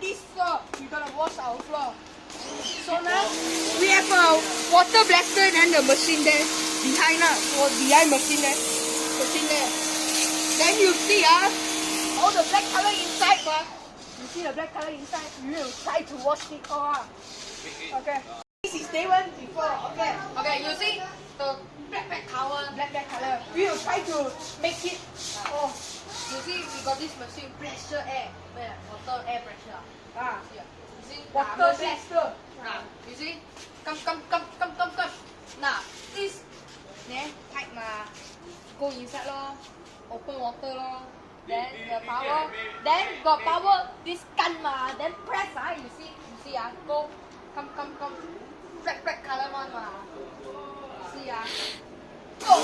this floor, we're gonna wash our floor. So now we have a water blaster and the machine there behind us, or behind machine there. Then you see all the black color inside, you see the black color inside. We will try to wash it all. Okay. This is day one before. Okay. Okay. You see the black color. We will try to make it. Oh. You see, we got this machine, pressure air, water air pressure. You see, water blaster. You see, come. Now this, pipe go inside lor, open water lor. Then the power, then got power. This gun then press you see go, come. Black color one See go.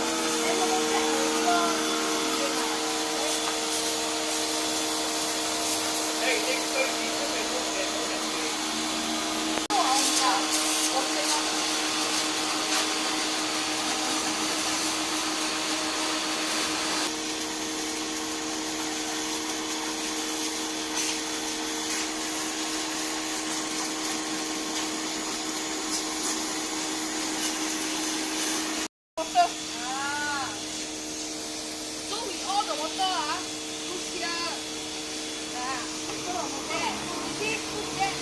Water. So with all the water, push here. There. You see, push there.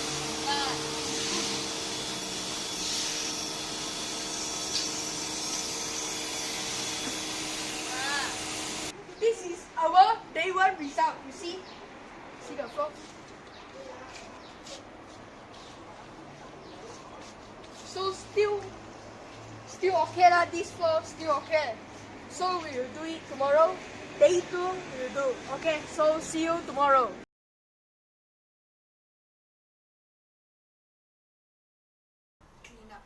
This is our day one result. You see the floor. So still okay lah, this floor still okay. So we will do it tomorrow. Day 2 we will do. Okay, so see you tomorrow. Clean up.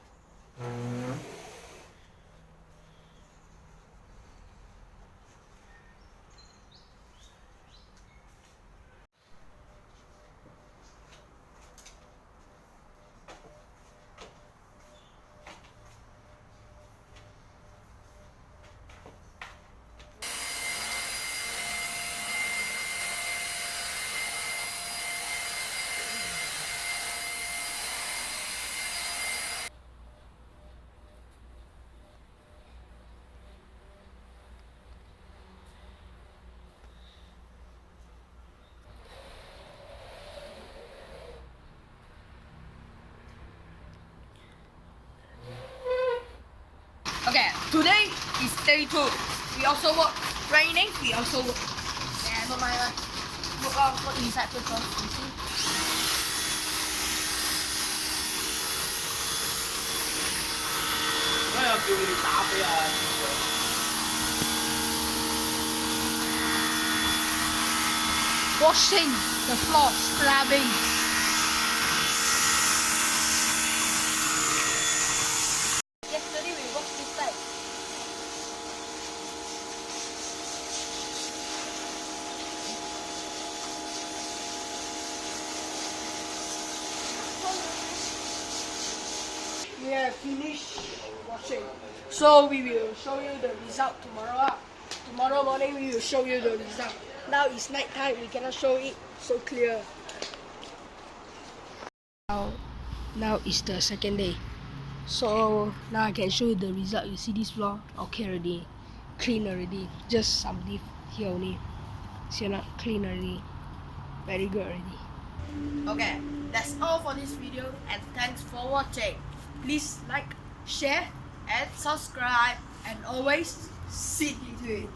Okay, today is day 2. We also work. Raining, we also work. Yeah, don't mind lah. Work inside first, you see. Washing the floor, scrubbing. Yesterday we worked this side. We have finished washing. So we will show you the result tomorrow. Tomorrow morning we will show you the result. Now it's night time, we cannot show it so clear. Now is the second day. So now I can show you the result. You see this floor? Okay already. Clean already. Just some leaf here only. See not clean already. Very good already. Okay, that's all for this video and thanks for watching. Please like, share and subscribe and always CityTwin.